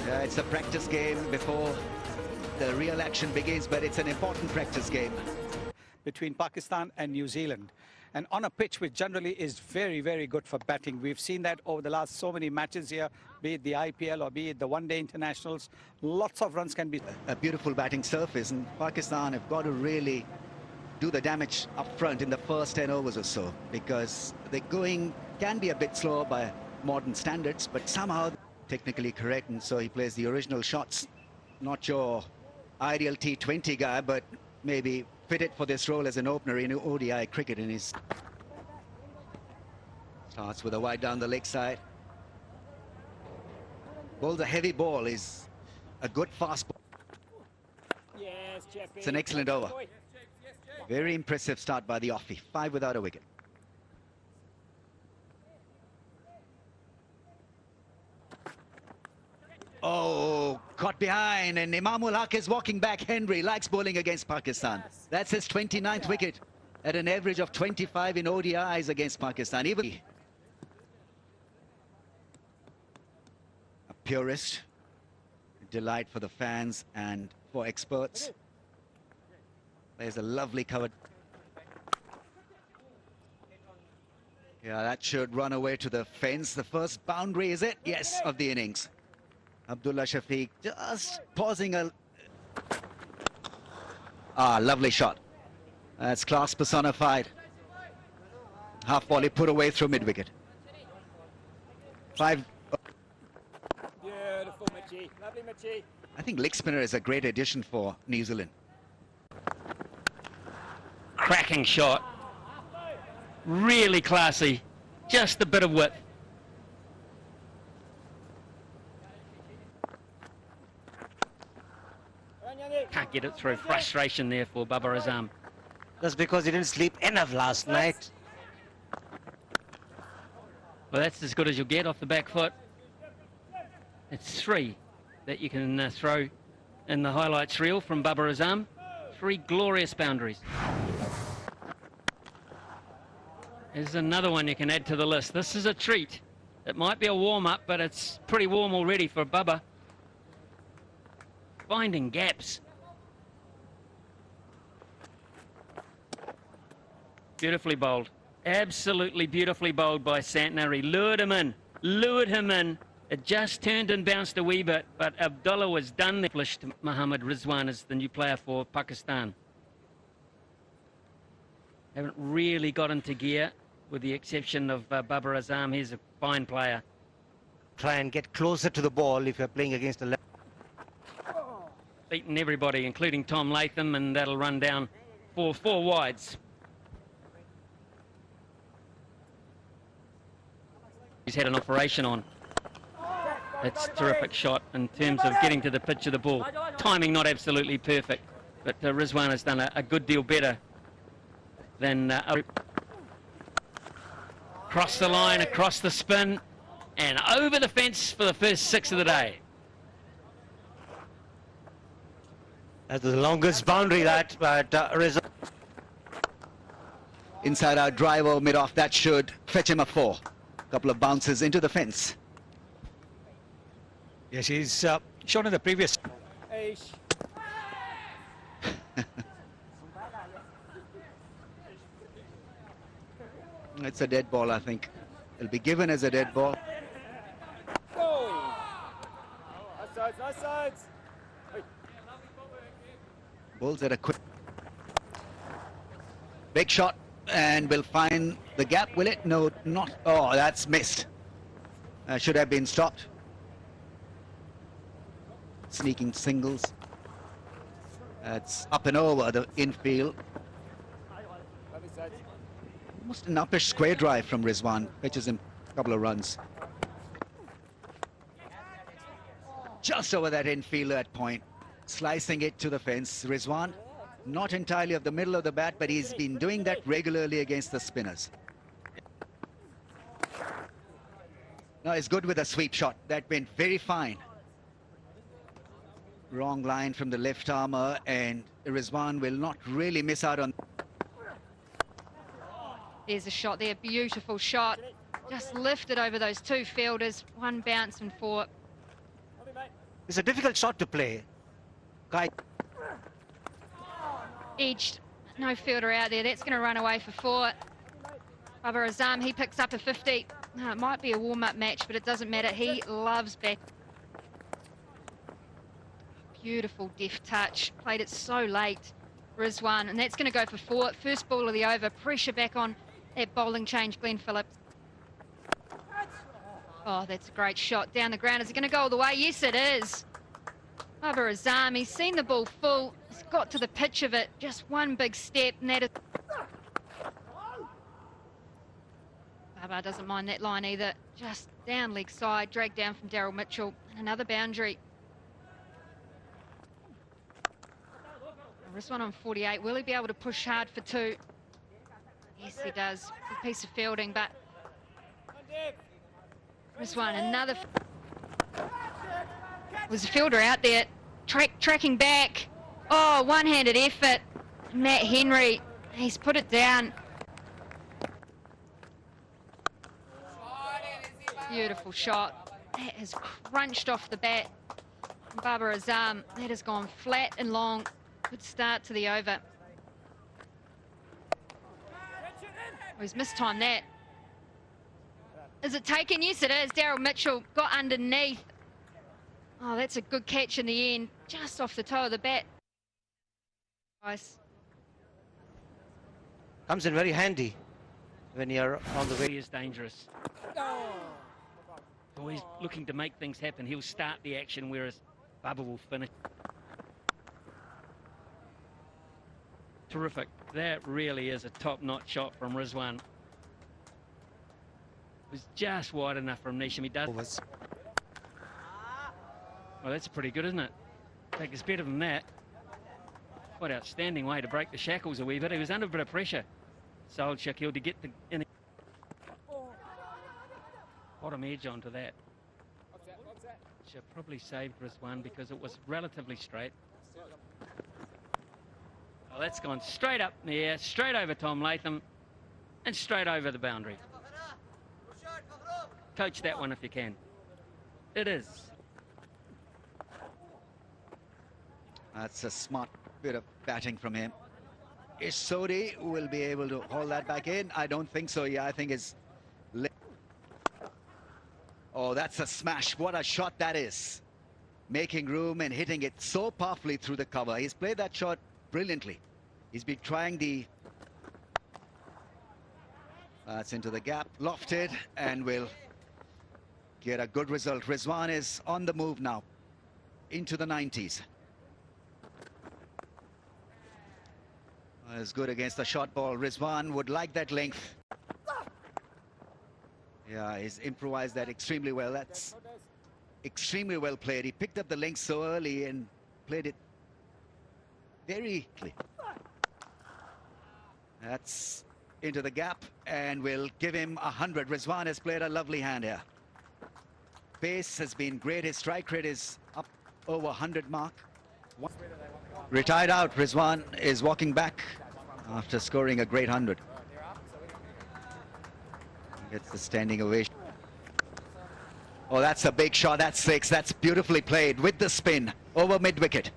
Yeah, it's a practice game before the real action begins, but it's an important practice game. Between Pakistan and New Zealand, and on a pitch which generally is very, very good for batting. We've seen that over the last so many matches here, be it the IPL or be it the one-day internationals. Lots of runs can be... A beautiful batting surface, and Pakistan have got to really do the damage up front in the first 10 overs or so, because the going can be a bit slower by modern standards, but somehow technically correct, and so he plays the original shots. Not your ideal T20 guy, but maybe fitted for this role as an opener in ODI cricket. In his starts with a wide down the leg side. Bowls a heavy ball, is a good fast ball. Yes, it's an excellent over. Very impressive start by the offie. 5 without a wicket. Oh, caught behind, and Imamul Haq is walking back. Henry likes bowling against Pakistan. That's his 29th wicket at an average of 25 in ODIs against Pakistan. Even a purist, delight for the fans and for experts. There's a lovely covered. Yeah, that should run away to the fence. The first boundary, is it? Yes, of the innings. Abdullah Shafiq just pausing a... lovely shot. That's class personified. Half volley put away through mid-wicket. 5... Beautiful, Mitchie. Lovely, Mitchie. I think leg spinner is a great addition for New Zealand. Cracking shot. Really classy. Just a bit of width. Can't get it through. Frustration there for Babar Azam. That's because he didn't sleep enough last night. Well, that's as good as you'll get off the back foot. It's 3 that you can throw in the highlights reel from Babar Azam. 3 glorious boundaries. There's another one you can add to the list. This is a treat. It might be a warm-up, but it's pretty warm already for Bubba. Finding gaps. Beautifully bowled. Absolutely beautifully bowled by Santner. He lured him in. Lured him in. It just turned and bounced a wee bit, but Abdullah was done. Flushed Mohammad Rizwan as the new player for Pakistan. Haven't really got into gear, with the exception of Babar Azam. He's a fine player. Try and get closer to the ball if you're playing against a left. Beaten everybody, including Tom Latham, and that'll run down for 4 wides. He's had an operation on. That's a terrific shot in terms of getting to the pitch of the ball. Timing not absolutely perfect, but Rizwan has done a good deal better than... Across the line, across the spin, and over the fence for the first 6 of the day. That's the longest boundary that, but inside out drive or mid-off, that should fetch him a 4. Couple of bounces into the fence. Yes, he's shown in the previous... It's a dead ball, I think. It'll be given as a dead ball. Nice sides, nice sides. Bowls at a quick... Big shot, and will find the gap, will it? No, not... Oh, that's missed. Should have been stopped. Sneaking singles. That's up and over the infield. Almost an uppish square drive from Rizwan. Fetches him a couple of runs. Just over that infielder at point. Slicing it to the fence. Rizwan, not entirely of the middle of the bat, but he's been doing that regularly against the spinners. Now he's good with a sweep shot. That went very fine. Wrong line from the left armour, and Rizwan will not really miss out on... There's a shot there, beautiful shot. Just lifted over those 2 fielders, 1 bounce and 4. It's a difficult shot to play. Guy. Edged. No fielder out there. That's going to run away for 4. Baba Azam, he picks up a 50. It might be a warm-up match, but it doesn't matter. He loves back. Beautiful deft touch. Played it so late, Rizwan, and that's going to go for 4. First ball of the over. Pressure back on that bowling change, Glenn Phillips. Oh, that's a great shot down the ground. Is it going to go all the way? Yes, it is. Baba Azam, he's seen the ball full. He's got to the pitch of it. Just one big step, and that is... Baba doesn't mind that line either. Just down leg side, dragged down from Daryl Mitchell. And another boundary. This one on 48. Will he be able to push hard for 2? Yes, he does. Good piece of fielding, but this one, another... Was a fielder out there, tracking back. Oh, one-handed effort. Matt Henry, he's put it down. Beautiful shot. That has crunched off the bat. Baba Azam, that has gone flat and long. Good start to the over. Oh, he's mistimed that. Is it taken? Yes, it is. Daryl Mitchell got underneath. Oh, that's a good catch in the end. Just off the toe of the bat. Nice. Comes in very handy when you're on the way. He is dangerous. Always looking to make things happen. He'll start the action, whereas Baba will finish. Terrific. That really is a top-notch shot from Rizwan. It was just wide enough from Nisham. He does. Well, that's pretty good, isn't it? I think it's better than that. What outstanding way to break the shackles a wee bit. He was under a bit of pressure, Saul Shakil, to get the bottom edge onto that. Should have probably saved Rizwan because it was relatively straight. Oh, that's gone straight up in the air, straight over Tom Latham, and straight over the boundary. Coach that one if you can. It is. That's a smart bit of batting from him. Is Sodi will be able to hold that back in? I don't think so. Yeah, I think it's... Oh, that's a smash. What a shot that is. Making room and hitting it so powerfully through the cover. He's played that shot brilliantly. He's been trying the... That's into the gap, lofted, and will get a good result. Rizwan is on the move now, into the 90s. As good against the short ball. Rizwan would like that length. Yeah, he's improvised that extremely well. That's extremely well played. He picked up the length so early and played it very clean. That's into the gap and will give him 100. Rizwan has played a lovely hand here. Pace has been great. His strike rate is up over 100 mark. Retired out. Rizwan is walking back after scoring a great 100. Gets the standing ovation. Oh, that's a big shot. That's 6. That's beautifully played with the spin over mid-wicket.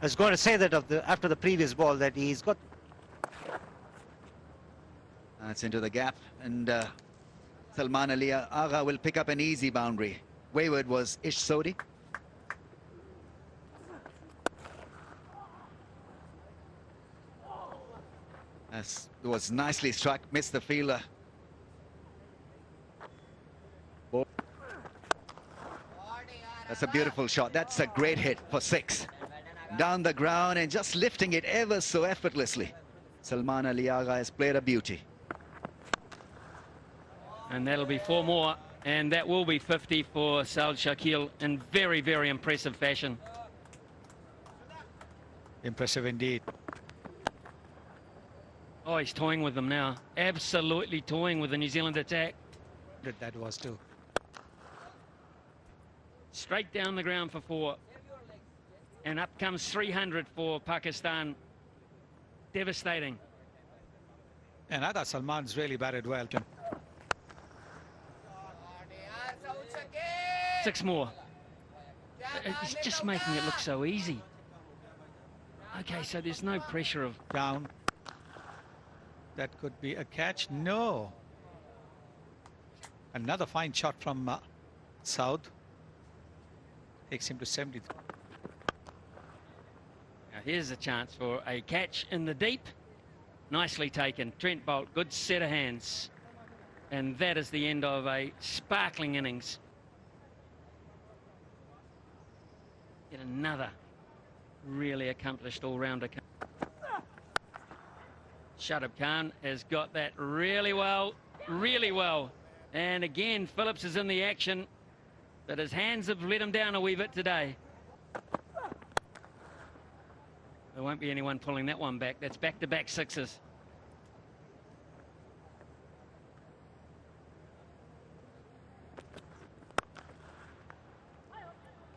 I was going to say that after the previous ball that he's got. That's into the gap, and Salman Ali Agha will pick up an easy boundary. Wayward was Ish Sodi. As it was nicely struck, missed the fielder. That's a beautiful shot. That's a great hit for 6. Down the ground and just lifting it ever so effortlessly. Salman Ali Agha has played a beauty. And that'll be 4 more, and that will be 50 for Saud Shakil in very, very impressive fashion. Impressive indeed. Oh, he's toying with them now. Absolutely toying with the New Zealand attack. That was too. Straight down the ground for 4. And up comes 300 for Pakistan. Devastating. And I thought Salman's really batted well. 6 more. He's just making it look so easy. Okay, so there's no pressure of... Down. That could be a catch. No. Another fine shot from South. Takes him to 70. Now here's a chance for a catch in the deep. Nicely taken. Trent Boult, good set of hands. And that is the end of a sparkling innings. Yet another really accomplished all-rounder. Shadab Khan has got that really well, really well. And again, Phillips is in the action, but his hands have let him down a wee bit today. There won't be anyone pulling that one back. That's back-to-back sixes.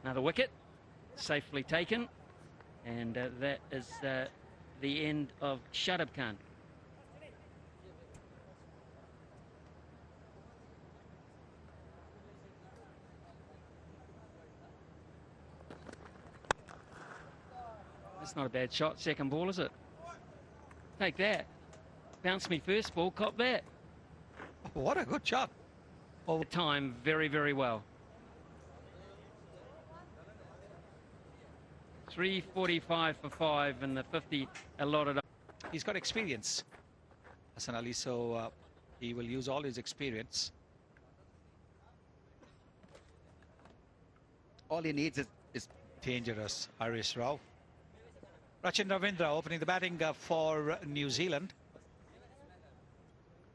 Another wicket, safely taken. And that is the end of Shadab Khan. That's not a bad shot. Second ball, is it? Take that. Bounce me first ball, cop that. What a good shot. All time, very, very well. 345 for 5 and the 50 allotted. He's got experience, Hassan Ali, so he will use all his experience. All he needs is dangerous. Harish Rao. Rachin Ravindra opening the batting for New Zealand.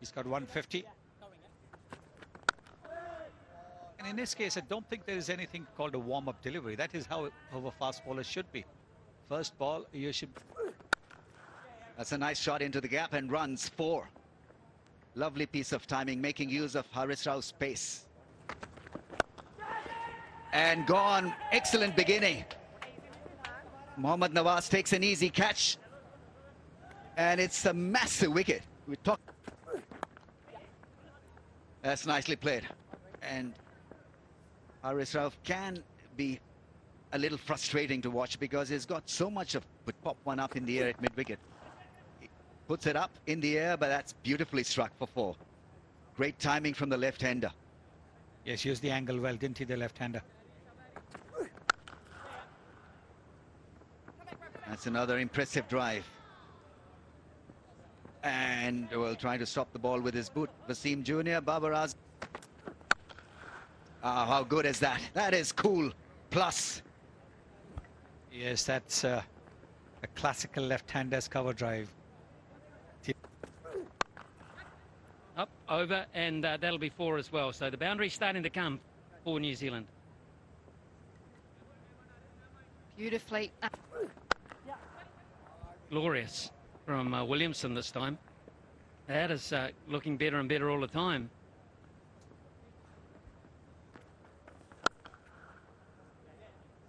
He's got 150. And in this case, I don't think there is anything called a warm-up delivery. That is how a fast bowler should be. First ball, you should... That's a nice shot into the gap and runs 4. Lovely piece of timing, making use of Harish Rao's pace. And gone. Excellent beginning. Mohammad Nawaz takes an easy catch. And it's a massive wicket. That's nicely played. And Harish Rao can be a little frustrating to watch because he's got so much of... Would pop one up in the air at mid-wicket. He puts it up in the air, but that's beautifully struck for 4. Great timing from the left-hander. Yes, used the angle well, didn't he, the left-hander? That's another impressive drive. And we'll try to stop the ball with his boot. Wasim Jr., Babar Azam. How good is that? That is cool. Plus. Yes, that's a classical left-hander's cover drive. Up, over, and that'll be 4 as well. So the boundary's starting to come for New Zealand. Beautifully. Glorious from Williamson this time. That is looking better and better all the time.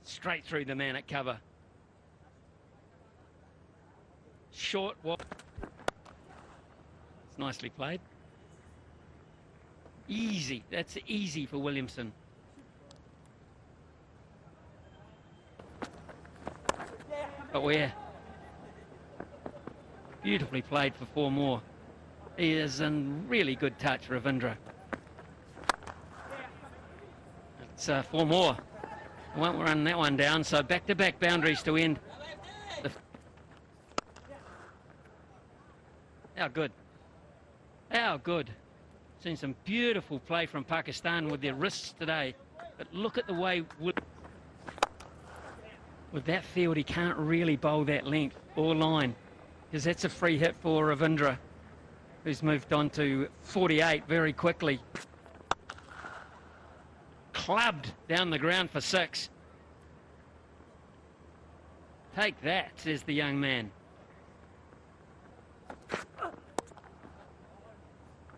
Straight through the man at cover. Short walk. It's nicely played. Easy. That's easy for Williamson. But where? Beautifully played for 4 more. He is in really good touch, Ravindra. It's 4 more. I won't run that one down, so back-to-back boundaries to end. How good. How good. Seen some beautiful play from Pakistan with their wrists today. But look at the way... With that field, he can't really bowl that length or line, because that's a free hit for Ravindra, who's moved on to 48 very quickly. Clubbed down the ground for 6. Take that, says the young man.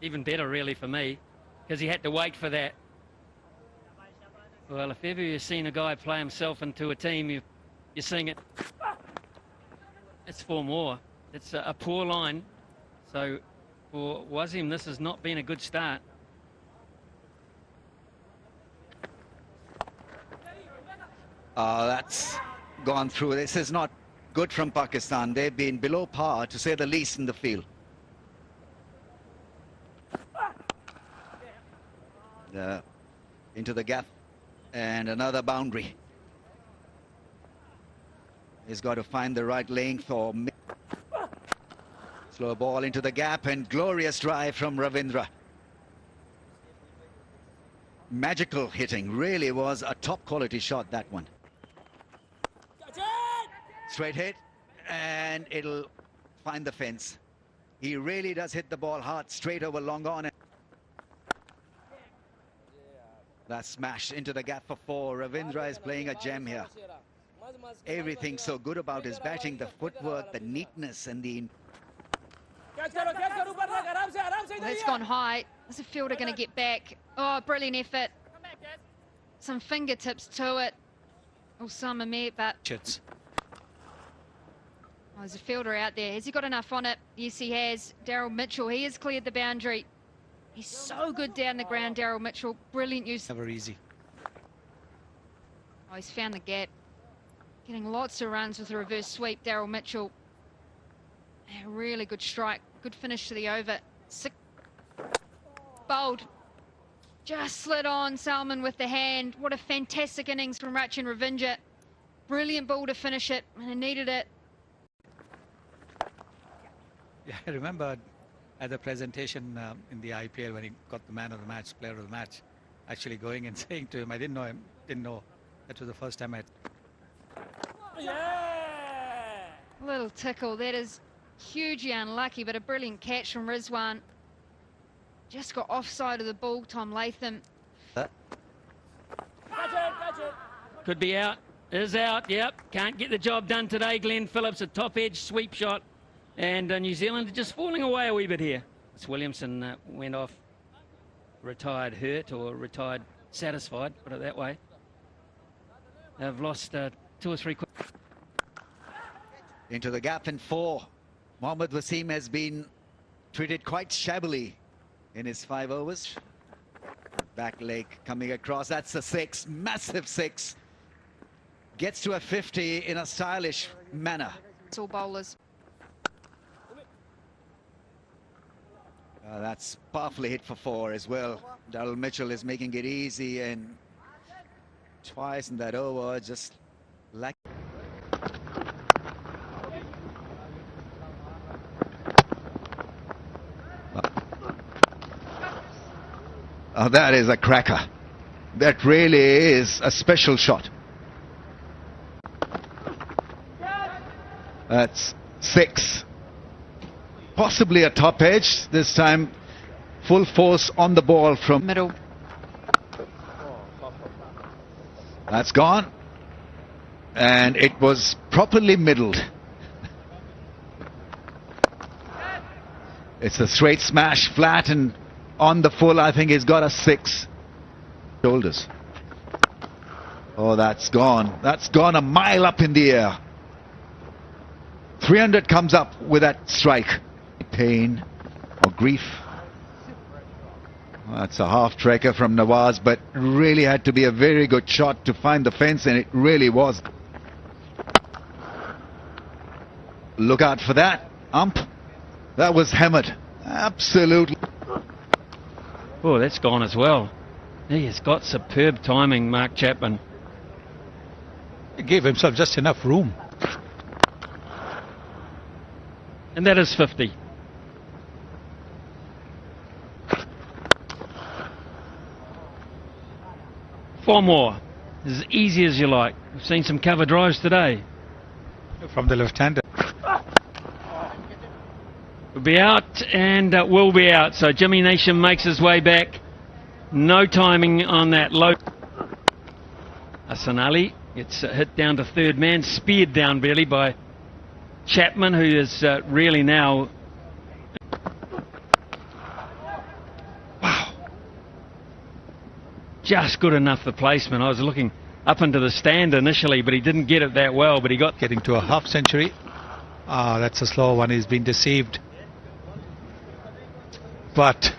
Even better, really, for me, because he had to wait for that. Well, if ever you've seen a guy play himself into a team, you're seeing it. It's 4 more. It's a poor line. So for Wasim, this has not been a good start. That's gone through. This is not good from Pakistan. They've been below par, to say the least, in the field. Into the gap, and another boundary. He's got to find the right length or slow ball into the gap, and glorious drive from Ravindra. Magical hitting, really was a top quality shot, that one. Straight hit, and it'll find the fence. He really does hit the ball hard, straight over long on. That smash into the gap for 4. Ravindra is playing a gem here. Everything so good about his batting, the footwork, the neatness, and the... That's gone high. Is the fielder going to get back? Oh, brilliant effort. Some fingertips to it. Osama Mir, but... Oh, there's a fielder out there. Has he got enough on it? Yes, he has. Daryl Mitchell, he has cleared the boundary. He's so good down the ground, Daryl Mitchell. Brilliant use. Never easy. Oh, he's found the gap. Getting lots of runs with a reverse sweep, Daryl Mitchell. A really good strike. Good finish to the over. Bowled. Just slid on, Salman with the hand. What a fantastic innings from Rachin Ravindra. Brilliant ball to finish it, and he needed it. Yeah, I remember at the presentation in the IPL when he got the man of the match, player of the match, actually going and saying to him, I didn't know that was the first time A little tickle. That is hugely unlucky, but a brilliant catch from Rizwan. Just got offside of the ball, Tom Latham. Could be out. Is out, yep. Can't get the job done today. Glenn Phillips, a top edge sweep shot. And New Zealand just falling away a wee bit here. It's Williamson went off retired hurt or retired satisfied, put it that way. They've lost 2 or 3 Into the gap in 4. Mohammad Wasim has been treated quite shabbily in his 5 overs. Back leg coming across. That's a 6. Massive 6. Gets to a 50 in a stylish manner. It's all bowlers. That's powerfully hit for 4 as well. Daryl Mitchell is making it easy, and twice in that over, just like... Oh, that is a cracker. That really is a special shot. That's 6. Possibly a top edge, this time full force on the ball from middle. That's gone, and it was properly middled. It's a straight smash, flat and on the full. I think he's got a 6. Shoulders. Oh, that's gone. That's gone a mile up in the air. 300 comes up with that strike. Pain or grief. Well, that's a half-trekker from Nawaz, but really had to be a very good shot to find the fence, and it really was. Look out for that, ump. That was hammered. Absolutely. Oh, that's gone as well. He has got superb timing, Mark Chapman. He gave himself just enough room. And that is 50. Four more. As easy as you like. We've seen some cover drives today. From the left-hander. Will be out and will be out. So Jimmy Nation makes his way back. No timing on that low. Hassan Ali gets hit down to third man. Speared down really by Chapman, who is really now... Wow. Just good enough for placement. I was looking up into the stand initially, but he didn't get it that well, but he got... Getting to a half century. Ah, that's a slow one. He's been deceived. But